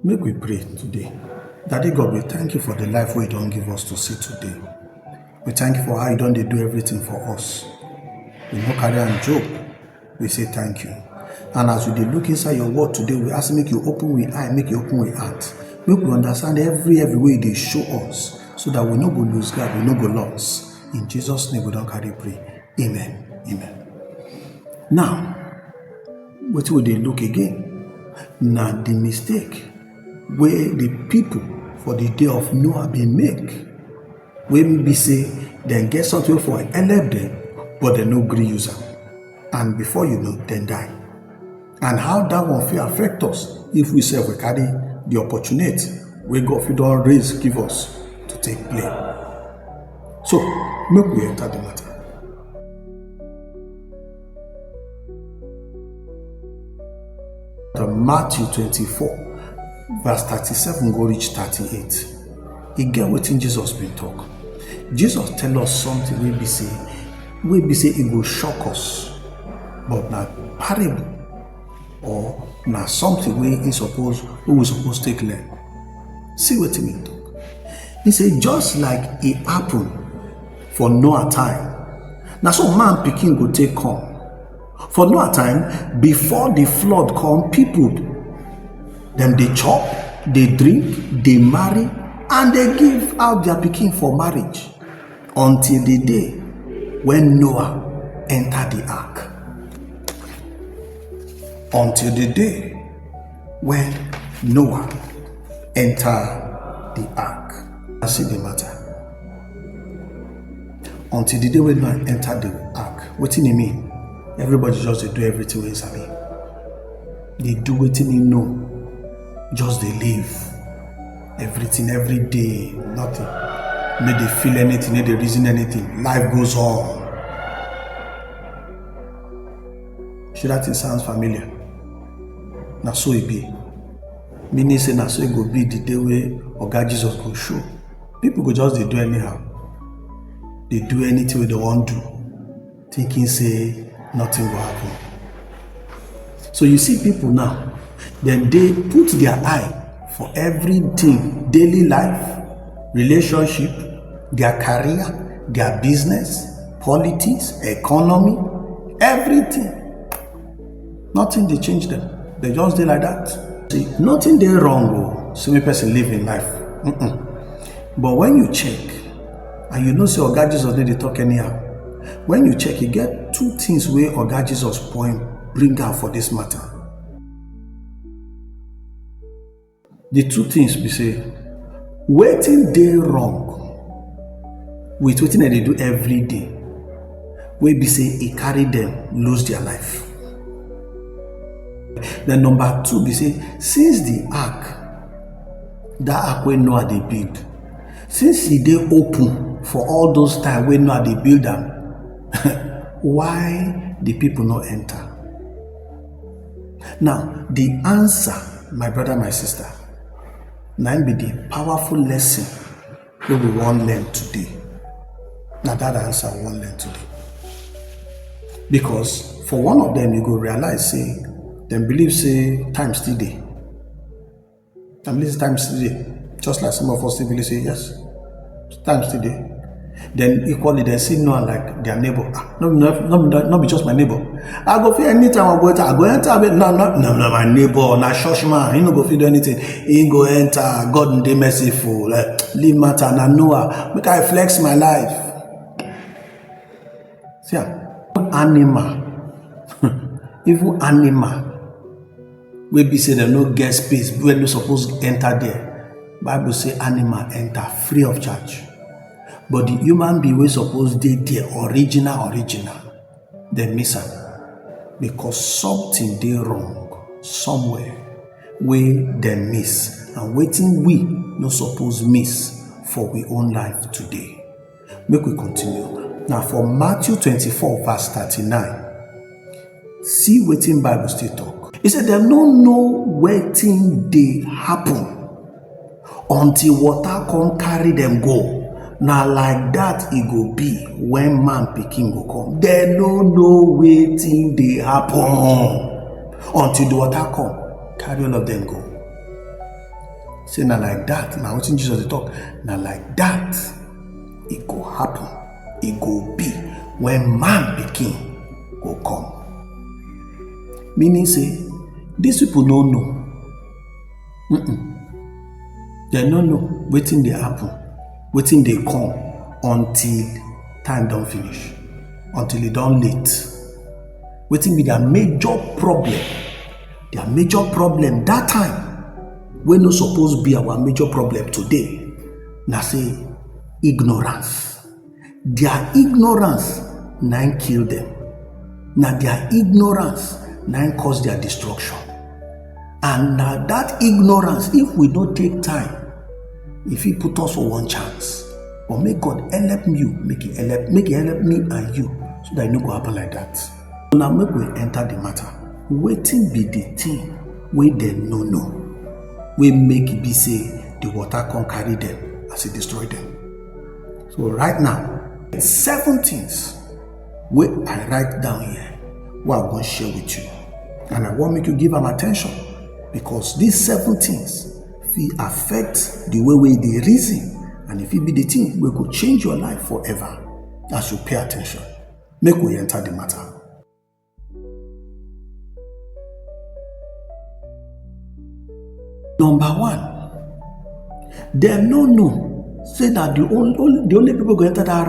Make we pray today. Daddy God, we thank you for the life we don't give us to see today. We thank you for how you don't do everything for us. We no carry and joke. We say thank you. And as we look inside your word today, we ask make you open with eye, make you open with heart. Make we understand every way they show us, so that we no go lose God, we no go lost. In Jesus' name we don't carry pray. Amen. Amen. Now, what will they look again? Now the mistake where the people for the day of Noah been make, when we say then get something for elect them, but they no agree use them, and before you know, then die. And how that one will affect us if we say we carry the opportunity where God if don't raise give us to take play. So make we enter the matter. Matthew 24, verse 37 go reach 38. Again, what Jesus been talk. Jesus tell us something we be say it will shock us, but not parable or not something we supposed to take learn. See what he mean talk. He say just like it happened for Noah time. Now so man pikin go take come. For Noah time, before the flood come, people them they chop, they drink, they marry, and they give out their pikin for marriage until the day when Noah entered the ark. Until the day when Noah entered the ark. I see the matter. Until the day when Noah entered the ark. What do you mean? Everybody just they do everything with sabi. They do what they know. Just they live. Everything every day, nothing. May they feel anything, may they reason anything. Life goes on. Sure that it sounds familiar. Now so it be. Meaning say now so it go be the day where Oga Jesus go show. People go just they do anyhow. They do anything they want to do. Thinking say nothing will happen. So you see people now, then they put their eye for everything, daily life, relationship, their career, their business, politics, economy, everything. Nothing they change them. They just do like that. See, nothing they wrong. So many person live in life. But when you check, and you know say Oga Jesus they talk anyhow. When you check, you get two things where Oga Jesus point bring out for this matter. The two things we say, waiting they wrong with waiting that they do every day, where we say it carry them lose their life. Then number two, we say since the ark, that ark where Noah they build, since they open for all those time when Noah they build them. Why the people not enter? Now, the answer, my brother, my sister, now be the powerful lesson we will want learn today. Now that answer we want learn today. Because for one of them, you go realize, say, them believe, say, time still day. Them believe time still day. Just like some of us still believe, say, yes, time still day. Then equally they see no one like their neighbor. No, be just my neighbor. I go feel anytime I go enter. No, my neighbor, na church man. He no go feel do anything. He go enter. God dey merciful. Leave matter na Noah. Make I flex my life. See, animal, even animal. We be say they no get space. We no suppose enter there. Bible say animal enter free of charge. But the human being we suppose they there original, they miss am because something they wrong somewhere where they miss and waiting we no suppose miss for we own life today. Make we continue now for Matthew 24 verse 39. See waiting Bible still talk. He said they don't know waiting they happen until water come carry them go. Now like that it go be when man pikin go come. They don't know waiting they happen until the water come. Carry all of them go. Say na like that. Now wetin Jesus dey talk. Na like that it go happen. It go be when man pikin go come. Meaning say these people no know. They no know wetin dey happen, wetin dey come until time don finish, until it don late. Wetin be their major problem? Their major problem that time wey no suppose be our major problem today. Na say ignorance. Their ignorance na kill them. Na their ignorance na cause their destruction. And now that ignorance, if we don't take time, if He put us for one chance, but make God help you, make He help me and you, so that it no go happen like that. So now make we enter the matter. Wetin be the thing wey dem no know, wey make it be say the water come carry them as it destroy them. So right now, 7 things wey I write down here, wey I wan share with you, and I want make you give them attention, because these 7 things fit affect the way they reason, and if it be the thing wey go change your life forever as you pay attention. Make we enter the matter. Number 1, dem no know say that the only people go enter that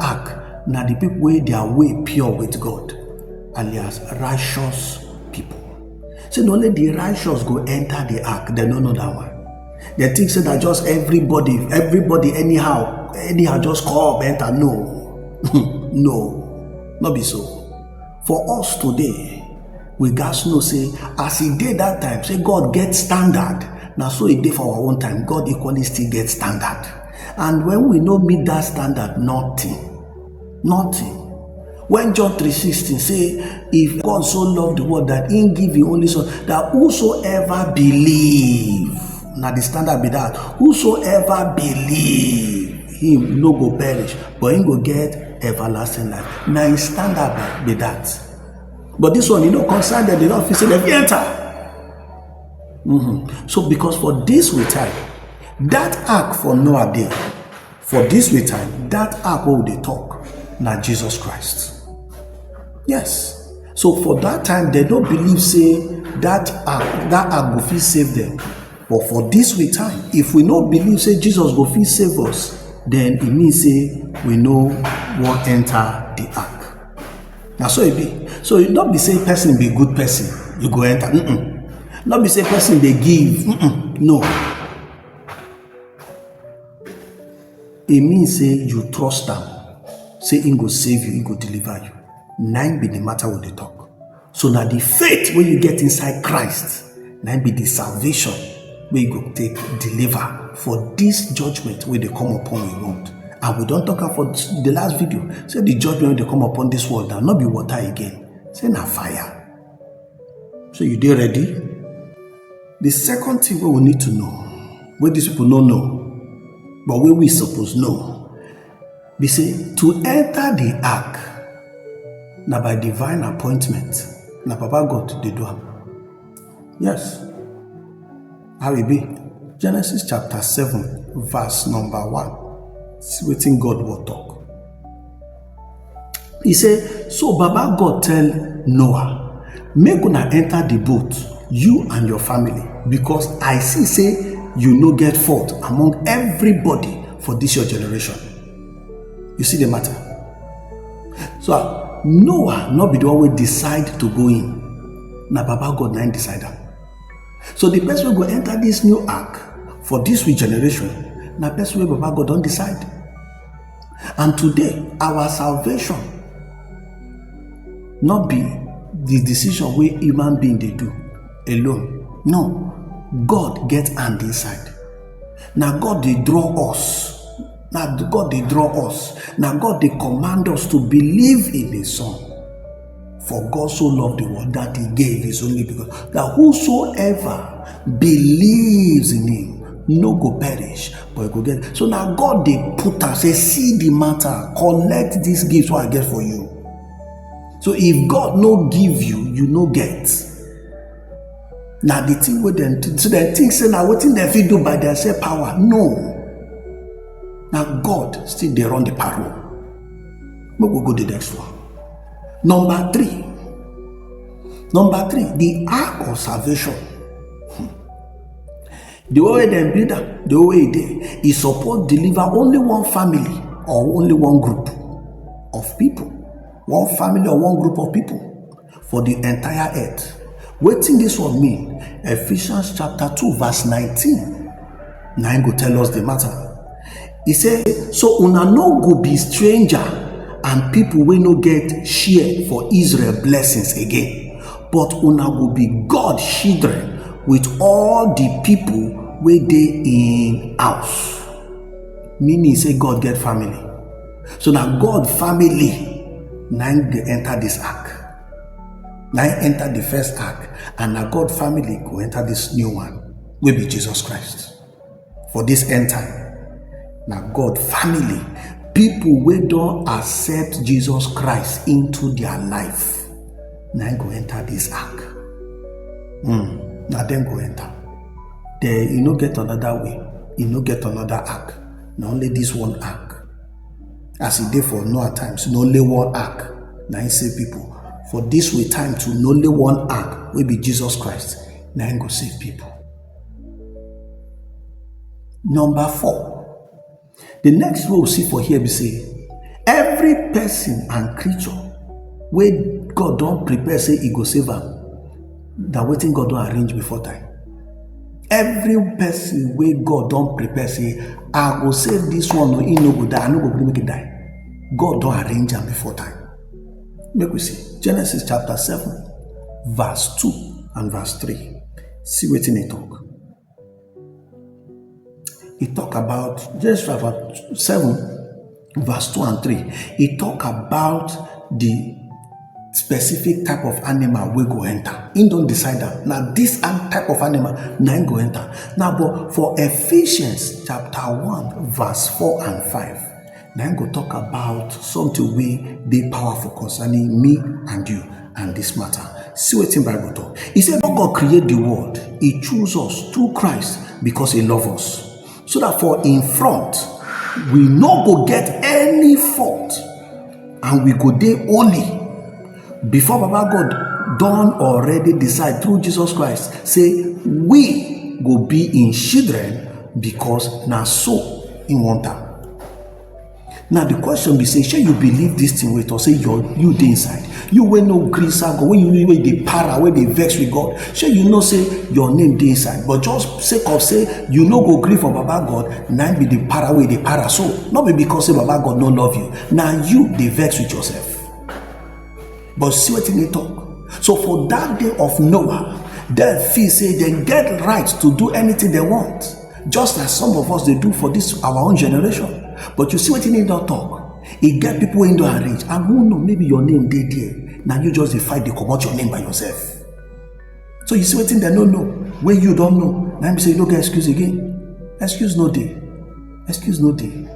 ark na the people wey their way pure with God, alias righteous people. Say only the righteous go enter the ark. They don't know that one. They think say that just everybody anyhow just come enter. No, no, not be so. For us today, we gats know say as He did that time, say God get standard. Now so He did for our own time. God equally still get standard. And when we no meet that standard, nothing. When John 3:16 say, if God so loved the world that He give His only Son, that whosoever believe, now the standard be that, whosoever believe Him no go perish, but Him go get everlasting life. Now His standard be that. But this one, concern them, they don't feel say they enter. So because for this we time, that ark for Noah day, for this we time, that ark wey they talk, na Jesus Christ. Yes. So for that time, they don't believe say that ark go fit save them. But for this we time, if we no believe say Jesus go fit save us, then it means say we no want enter the ark. Now so it be. So you not be say person be good person, you go enter. Not be say person they give. No. It means say you trust them. Say He go save you, He go deliver you. 9 be the matter when they talk. So now the faith when you get inside Christ, 9 be the salvation where you go take deliver for this judgment where they come upon the world. And we don't talk about the last video. Say the judgment when they come upon this world now, not be water again. Say na fire. So you dey ready? The second thing we need to know, where these people don't know, but where we suppose know, we say to enter the ark, now by divine appointment, now Papa God they do. Yes. How it be? Genesis chapter 7, verse number 1. See what God will talk. He said, so Baba God tell Noah, make una enter the boat, you and your family, because I see say you no get fault among everybody for this your generation. You see the matter? So Noah not be the one who decide to go in. Now Baba God now decide that. So the person will go enter this new ark for this generation. Now person will Baba God don't decide. And today our salvation not be the decision where human being they do alone. No, God get hand inside. Now God they draw us. Now God they draw us. Now God they command us to believe in His Son. For God so loved the world that He gave His only begotten, that whosoever believes in Him no go perish, but go get. So now God they put us, say, see the matter, collect these gifts what I get for you. So if God no give you, you no get. Now the thing with them, so they think say now what thing they fit do by themselves power. No. Now God still they run the parole. We will go to the next one. Number three, the ark of salvation. The way they build that, the way they is supposed to deliver only one family or only one group of people. One family or one group of people for the entire earth. What thing this one mean? Ephesians chapter 2 verse 19. Now go tell us the matter. He said, so una no go be stranger and people will no get share for Israel blessings again. But una go be God children with all the people where they in house. Meaning say God get family. So now God family now they enter this ark. Now enter the first ark, and now God family go enter this new one, will be Jesus Christ. For this end time. Now God family, people who don't accept Jesus Christ into their life, now go enter this ark. Now then go enter. There you no get another way, you no get another ark. Now only this one ark. As it did for Noah times, no only one ark. Now he say people, for this way time to no only one ark will be Jesus Christ. Now he go save people. Number 4. The next we'll see for here we say, every person and creature where God don't prepare say he go save them, that waiting God don't arrange before time. Every person where God don't prepare say, I go save this one or he no go die, I no go make it die. God don't arrange them before time. Make we see Genesis chapter 7, verse 2 and verse 3. See what in it talk. He talk about Genesis chapter 7, verse 2 and 3. He talk about the specific type of animal we go enter. He don't decide that. Now this type of animal now go enter. Now but for Ephesians chapter 1, verse 4 and 5. Now go talk about something we be powerful concerning me and you and this matter. See what in Bible talk. He said, God create the world. He choose us through Christ because he love us. So that for in front, we no go get any fault. And we go there only. Before Baba God done already decide through Jesus Christ. Say, we go be in children because now so in one time. Now the question be say, shall you believe this thing with or say you dey inside? You will no grace God when you wey dey para, when they vex with God. Shall you know say your name dey inside? But just sake of say you no go gree for Baba God, now be the para way they para. So not be because say Baba God no love you. Now you dey vex with yourself. But see what they talk. So for that day of Noah, they feel say they get right to do anything they want. Just as some of us they do for this our own generation. But you see what you need to talk. It get people in the arrange. And who know, maybe your name they there. Now you just fight, they come out your name by yourself. So you see what they don't know. When you don't know, now you say you don't get excuse again. Excuse no day. Excuse no day.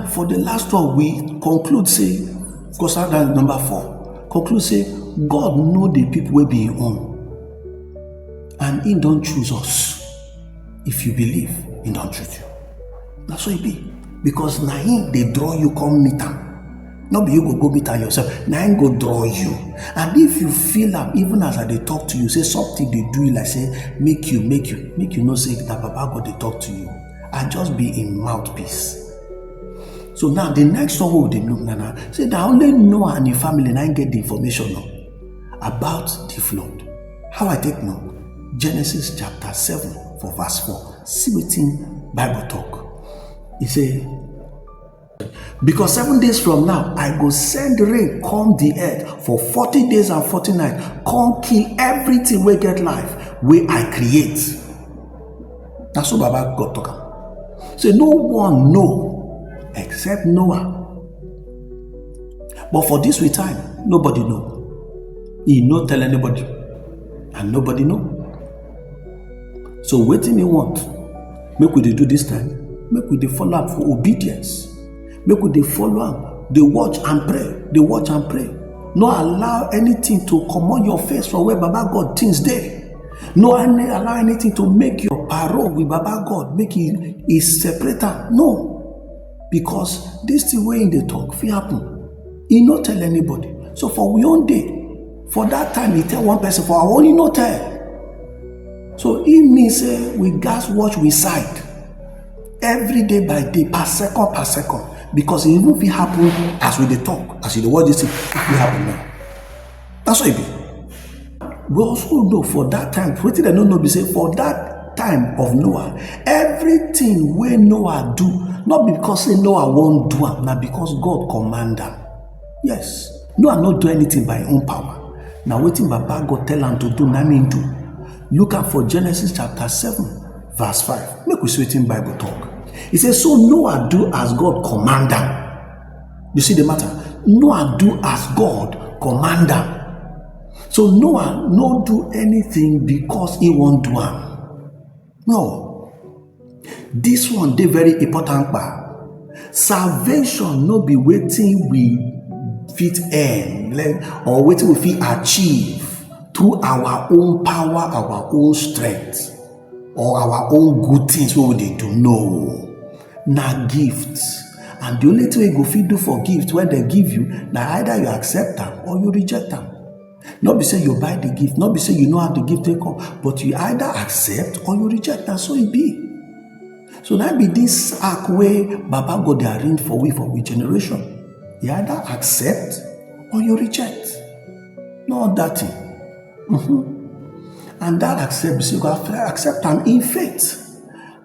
For the last one, we conclude say, because that's number 4. Conclude say, God know the people will be your own. And he don't choose us. If you believe, he don't choose you. That's what it be. Because now they draw you come meet am. Not be you go meet am yourself. Now go draw you. And if you feel am, even as they talk to you, say something they do like say make you know say that Baba God they talk to you. And just be in mouthpiece. So now the next one what they look now say that only Noah and the family now get the information now about the flood. How I take note? Genesis chapter 7 for verse 4. See what in Bible talk. He say, because 7 days from now, I go send rain come the earth for 40 days and 40 nights. Come kill everything we get life, where I create. That's what Baba God talk. So no one know except Noah. But for this way time, nobody know. He no tell anybody. And nobody know. So waiting he want. Make we do this time. Make we dey follow up for obedience. Make we dey follow up. They watch and pray. They watch and pray. Not allow anything to come on your face from where Baba God things there. No allow anything to make your parole with Baba God, make it separator. No. Because this thing way in the talk, fit happen. He not tell anybody. So for we own day, for that time he tell one person, for our own he not tell. So it means we gas watch we side every day by day, per second, because it even fit happen as we dey talk, as you dey watch this thing, it fit happen now. That's what it be. We also know for that time, wetin dem no know be say for that time of Noah, everything wey Noah do, not because say Noah wan do am, na because God command am. Yes, Noah no do anything by him own power. Na wetin Baba God tell am to do, na him do. Look at for Genesis chapter 7, verse 5. Make we see wetin Bible talk. It says, so Noah do as God command am. You see the matter? Noah do as God command am. So Noah no do anything because he won't do am. No. This one dey very important part. Salvation no be wetin we fit earn or wetin we fit achieve through our own power, our own strength, or our own good things wey we dey do. No. Na gifts. And the only thing you go fit do for gift when they give you, na either you accept them or you reject them. Not be say you buy the gift, not be say you know how the gift take come, but you either accept or you reject them. So it be. So that be this arc way Baba God dey arrange for we generation. You either accept or you reject. Not that thing. And that accept, so you go accept them in faith.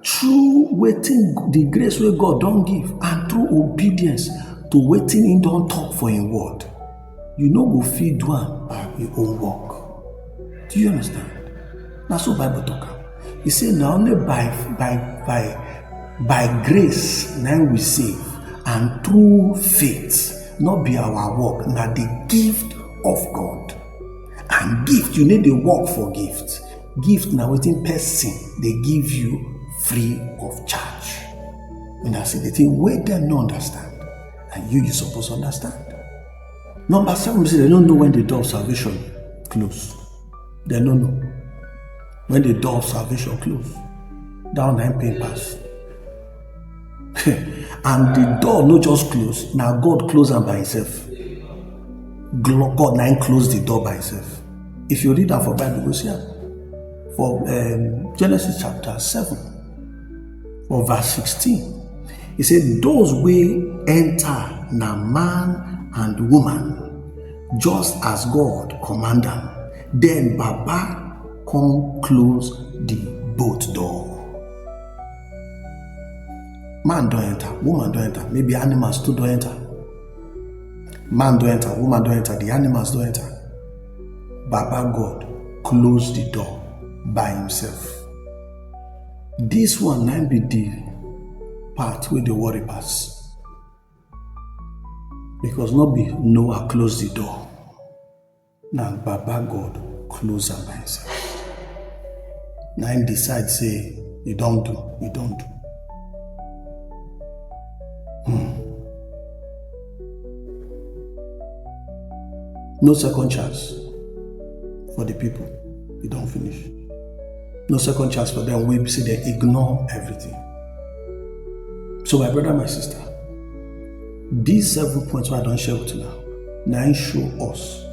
Through waiting the grace where God don't give, and through obedience to waiting He don't talk for Him word. You know go fit do am by your own work. Do you understand? That's what Bible talk. He said not only by grace now we save, and through faith, not be our work, now the gift of God. And gift, you need the work for gift. Gift now waiting person they give you free of charge. When I say the thing where them no understand, and you supposed to understand. Number 7, we say they don't know when the door of salvation close. They don't know when the door of salvation close. Down 9 papers. And the door not just close. Now God close them by Himself. God now close the door by Himself. If you read that for Bible, go see it. For Genesis chapter 7, for verse 16, it said, those way enter na man and woman, just as God command them. Then Baba come close the boat door. Man don't enter, woman don't enter, maybe animals too don't enter. Man don't enter, woman don't enter, the animals don't enter. Baba God close the door by Himself. This one now be the part where the worry pass. Because not be Noah close the door. Now Baba God close am by Himself. Now Him decide say, you don't do. No second chance for the people. You don't finish. No second chance for them. We see they ignore everything. So my brother, my sister, these 7 points I don't share with you now show us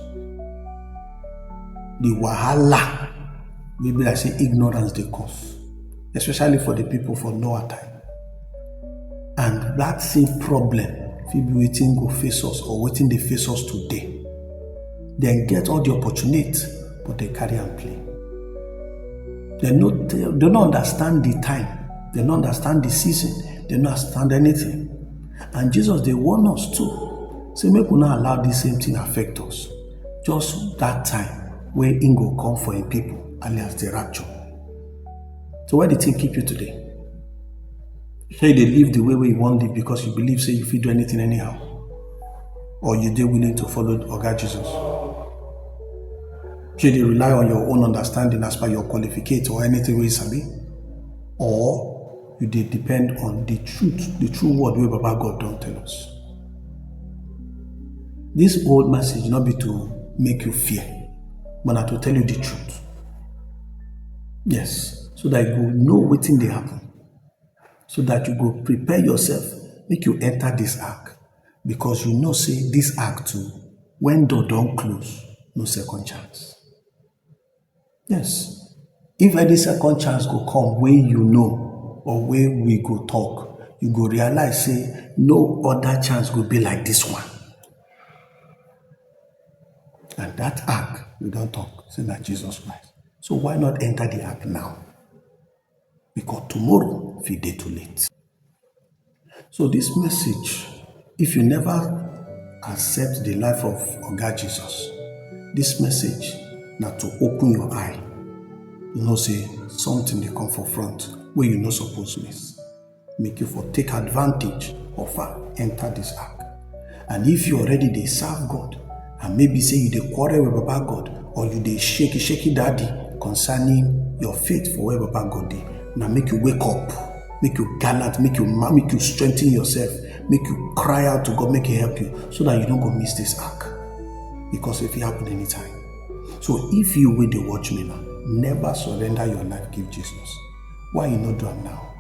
the wahala, maybe I say ignorance they cause, especially for the people for Noah time. And that same problem, if you be waiting go face us or waiting they face us today, they get all the opportunity, but they carry and play. They don't understand the time. They don't understand the season. They don't understand anything. And Jesus, they warn us too. Say, make we not allow this same thing affect us. Just that time where He go come for Him people, alias the rapture. So why did He keep you today? Say they live the way you want to live because you believe, say, you fit do anything anyhow. Or you dey willing to follow Oga Jesus. Should you rely on your own understanding as per your qualification or anything we sabi? Or you depend on the truth, the true word where Baba God don't tell us. This old message not be to make you fear, but to tell you the truth. Yes, so that you go know wetin dey happen, so that you go prepare yourself make you enter this ark, because you know say this ark too, when door don close, no second chance. Yes, if any second chance go come wey you know or wey we go talk, you go realize say no other chance go be like this one. And that ark we don talk say na Jesus Christ. So why not enter the ark now? Because tomorrow fit dey too late. So this message, if you never accept the life of Oga Jesus, this message na to open your eye. You know say something dey come for front wey you no suppose miss. Make you for take advantage of enter this ark. And if you already dey serve God, and maybe say you dey quarrel with Baba God, or you dey shaky daddy concerning your faith for where Baba God dey, now make you wake up, make you gallant, make you strengthen yourself, make you cry out to God, make He help you, so that you don't go miss this ark. Because if it happen anytime. So if you will dey watch me now, never surrender your life, give Jesus. Why you not do am now?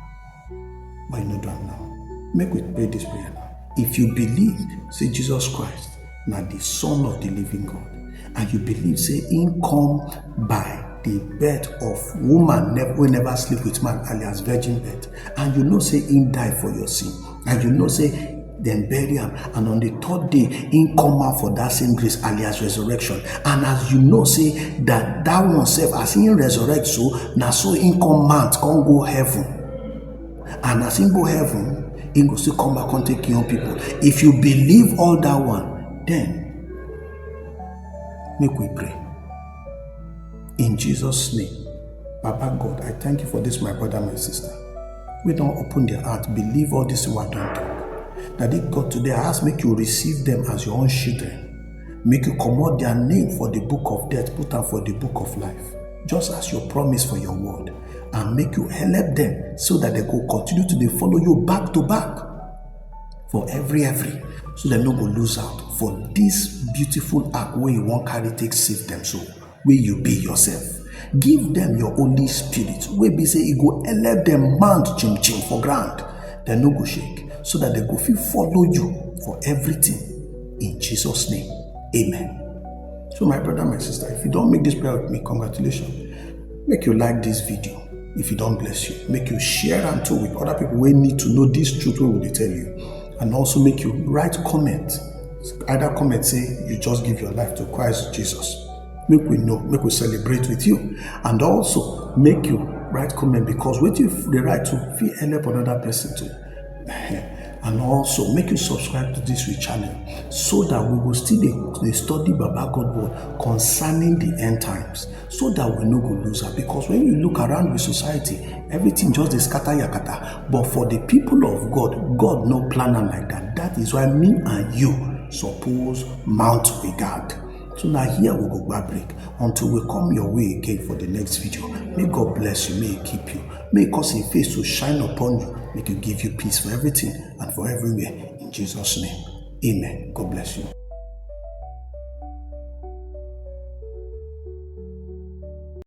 Why you not do am now? Make we pray this prayer now. If you believe, say Jesus Christ, now the Son of the living God, and you believe, say Him come by the birth of woman who never sleep with man, alias virgin birth, and you know say Him die for your sin, and you know say then bury him, and on the third day Him come out for that same grace, alias resurrection. And as you know say that one self, as Him resurrect, so now so Him come out, come go heaven, and as Him go heaven, Him go still come back and take young people. If you believe all that one, then make we pray. In Jesus' name, Baba God, I thank you for this, my brother, my sister. We don't open their heart, believe all this what don't talk. Daddy God, today I ask, make you receive them as your own children. Make you commode their name for the book of death, put them for the book of life, just as your promise for your word. And make you help them so that they go continue to they follow you back to back for every, so they no go lose out for this beautiful act where you won't carry take save them, so where you be yourself. Give them your Holy Spirit, where be say it go help them mount chim for ground, they no go shake, so that they go feel follow you for everything. In Jesus' name, amen. So my brother, my sister, if you don't make this prayer with me, congratulations. Make you like this video. If you don't bless you, make you share and too with other people who need to know this truth we will tell you. And also make you write comment. Either comment say you just give your life to Christ Jesus. Make we know, make we celebrate with you. And also make you write comment, because what you the right to feel help another person too. And also make you subscribe to this channel, so that we will still they study Baba God word concerning the end times, so that we no go lose her. Because when you look around with society, everything just is scatter yakata. But for the people of God, God no plan like that. That is why me and you suppose mount with God. So now here we go back break until we come your way again for the next video. May God bless you, may He keep you, may He cause His face to shine upon you, may He give you peace for everything and for everywhere. In Jesus' name, amen. God bless you.